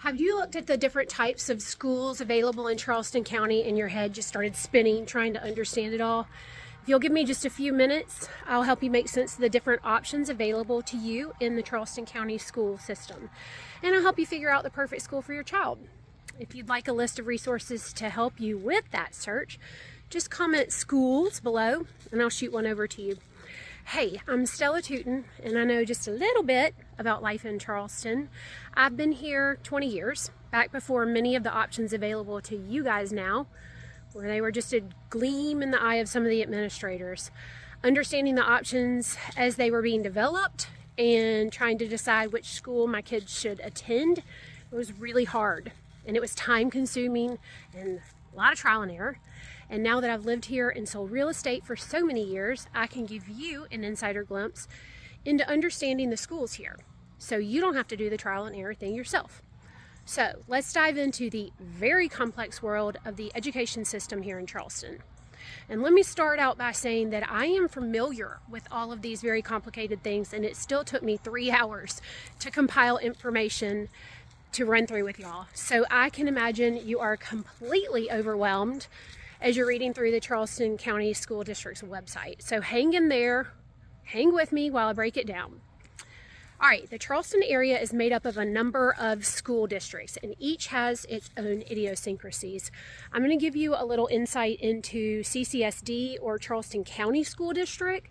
Have you looked at the different types of schools available in Charleston County and your head just started spinning trying to understand it all? If you'll give me just a few minutes, I'll help you make sense of the different options available to you in the Charleston County school system. And I'll help you figure out the perfect school for your child. If you'd like a list of resources to help you with that search, just comment schools below and I'll shoot one over to you. Hey, I'm Stella Tootin, and I know just a little bit about life in Charleston. I've been here 20 years, back before many of the options available to you guys now, where they were just a gleam in the eye of some of the administrators. Understanding the options as they were being developed and trying to decide which school my kids should attend, it was really hard, and it was time consuming and a lot of trial and error. And now that I've lived here and sold real estate for so many years, I can give you an insider glimpse into understanding the schools here, so you don't have to do the trial and error thing yourself. So let's dive into the very complex world of the education system here in Charleston. And let me start out by saying that I am familiar with all of these very complicated things, and it still took me 3 hours to compile information to run through with y'all. So I can imagine you are completely overwhelmed as you're reading through the Charleston County School District's website. So hang in there, hang with me while I break it down. All right, the Charleston area is made up of a number of school districts, and each has its own idiosyncrasies. I'm going to give you a little insight into CCSD, or Charleston County School District,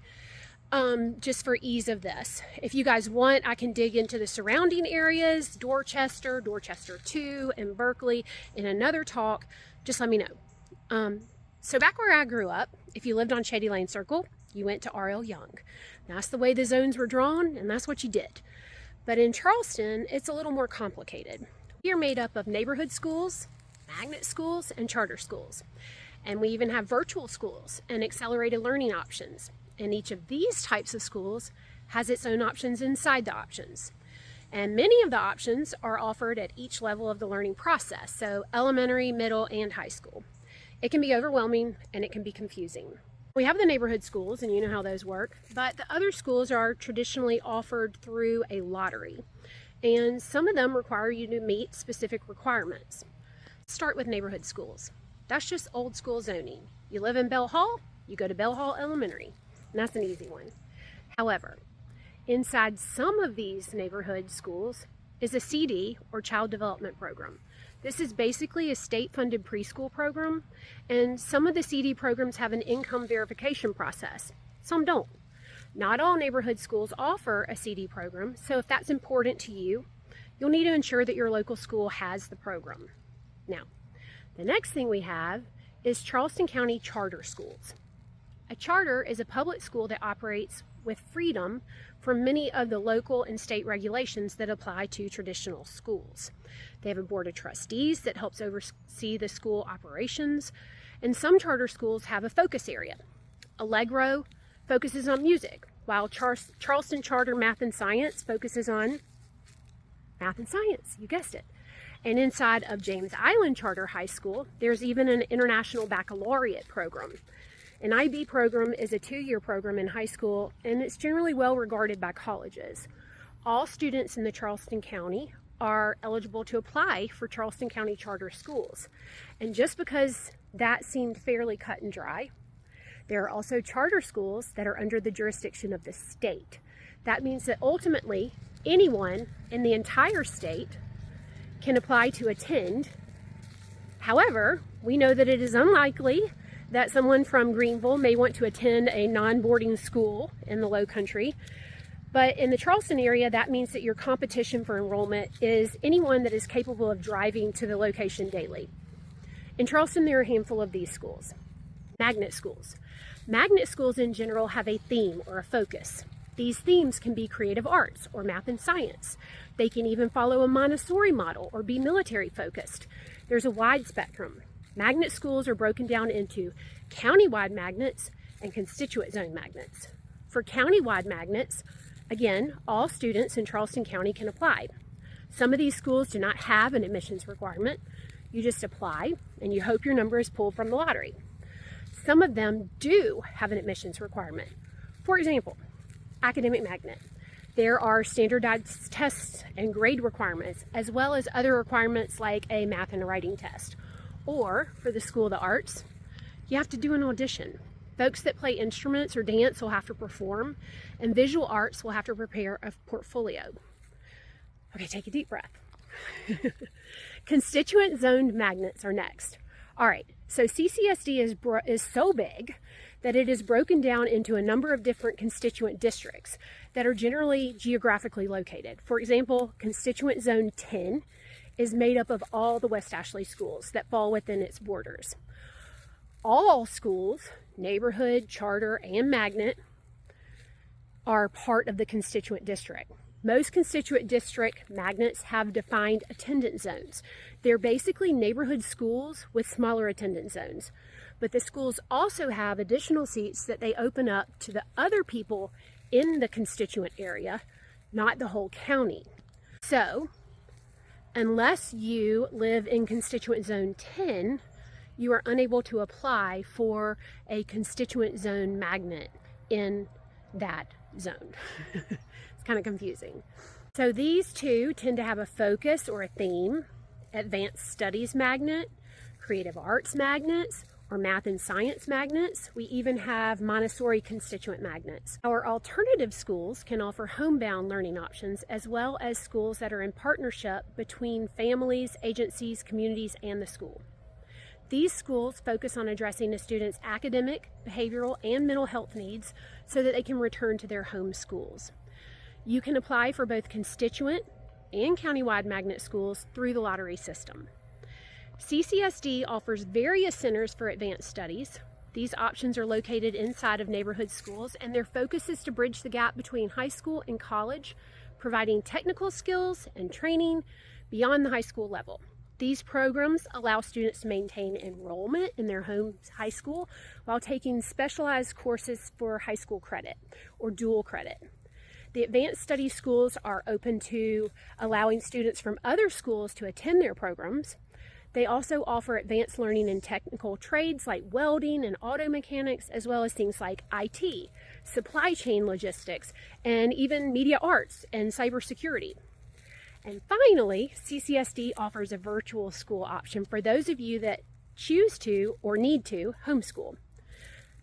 just for ease of this. If you guys want, I can dig into the surrounding areas, Dorchester, Dorchester 2, and Berkeley in another talk. Just let me know. So back where I grew up, if you lived on Shady Lane Circle, you went to R.L. Young. That's the way the zones were drawn, and that's what you did. But in Charleston, it's a little more complicated. We are made up of neighborhood schools, magnet schools, and charter schools. And we even have virtual schools and accelerated learning options. And each of these types of schools has its own options inside the options. And many of the options are offered at each level of the learning process, so elementary, middle, and high school. It can be overwhelming and it can be confusing. We have the neighborhood schools, and you know how those work, but the other schools are traditionally offered through a lottery, and some of them require you to meet specific requirements. Start with neighborhood schools. That's just old school zoning. You live in Bell Hall, you go to Bell Hall Elementary, and that's an easy one. However, inside some of these neighborhood schools is a CD, or Child Development Program. This is basically a state-funded preschool program, and some of the CD programs have an income verification process. Some don't. Not all neighborhood schools offer a CD program, so if that's important to you, you'll need to ensure that your local school has the program. Now, the next thing we have is Charleston County Charter Schools. A charter is a public school that operates with freedom from many of the local and state regulations that apply to traditional schools. They have a board of trustees that helps oversee the school operations, and some charter schools have a focus area. Allegro focuses on music, while Charleston Charter Math and Science focuses on math and science, you guessed it. And inside of James Island Charter High School, there's even an International Baccalaureate program. An IB program is a 2-year program in high school, and it's generally well regarded by colleges. All students in the Charleston County are eligible to apply for Charleston County Charter Schools. And just because that seemed fairly cut and dry, there are also charter schools that are under the jurisdiction of the state. That means that ultimately anyone in the entire state can apply to attend. However, we know that it is unlikely that someone from Greenville may want to attend a non-boarding school in the Low Country. But in the Charleston area, that means that your competition for enrollment is anyone that is capable of driving to the location daily. In Charleston, there are a handful of these schools. Magnet schools. Magnet schools in general have a theme or a focus. These themes can be creative arts or math and science. They can even follow a Montessori model or be military focused. There's a wide spectrum. Magnet schools are broken down into countywide magnets and constituent zone magnets. For countywide magnets, again, all students in Charleston County can apply. Some of these schools do not have an admissions requirement. You just apply and you hope your number is pulled from the lottery. Some of them do have an admissions requirement. For example, academic magnet. There are standardized tests and grade requirements, as well as other requirements like a math and writing test. Or, for the School of the Arts, you have to do an audition. Folks that play instruments or dance will have to perform, and visual arts will have to prepare a portfolio. Okay, take a deep breath. Constituent zoned magnets are next. All right, so CCSD is so big that it is broken down into a number of different constituent districts that are generally geographically located. For example, Constituent Zone 10 is made up of all the West Ashley schools that fall within its borders. All schools, neighborhood, charter, and magnet, are part of the constituent district. Most constituent district magnets have defined attendance zones. They're basically neighborhood schools with smaller attendance zones. But the schools also have additional seats that they open up to the other people in the constituent area, not the whole county. So, unless you live in Constituent Zone 10, you are unable to apply for a constituent zone magnet in that zone. It's kind of confusing. So these two tend to have a focus or a theme: advanced studies magnet, creative arts magnets, or math and science magnets. We even have Montessori constituent magnets. Our alternative schools can offer homebound learning options, as well as schools that are in partnership between families, agencies, communities, and the school. These schools focus on addressing a student's academic, behavioral, and mental health needs so that they can return to their home schools. You can apply for both constituent and countywide magnet schools through the lottery system. CCSD offers various centers for advanced studies. These options are located inside of neighborhood schools, and their focus is to bridge the gap between high school and college, providing technical skills and training beyond the high school level. These programs allow students to maintain enrollment in their home high school while taking specialized courses for high school credit or dual credit. The advanced study schools are open to allowing students from other schools to attend their programs. They also offer advanced learning in technical trades like welding and auto mechanics, as well as things like IT, supply chain logistics, and even media arts and cybersecurity. And finally, CCSD offers a virtual school option for those of you that choose to or need to homeschool.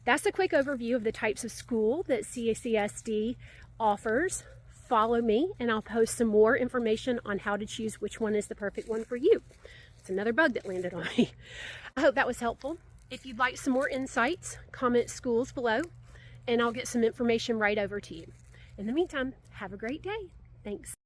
That's a quick overview of the types of school that CCSD offers. Follow me and I'll post some more information on how to choose which one is the perfect one for you. It's another bug that landed on me. I hope that was helpful. If you'd like some more insights, comment schools below and I'll get some information right over to you. In the meantime, have a great day. Thanks.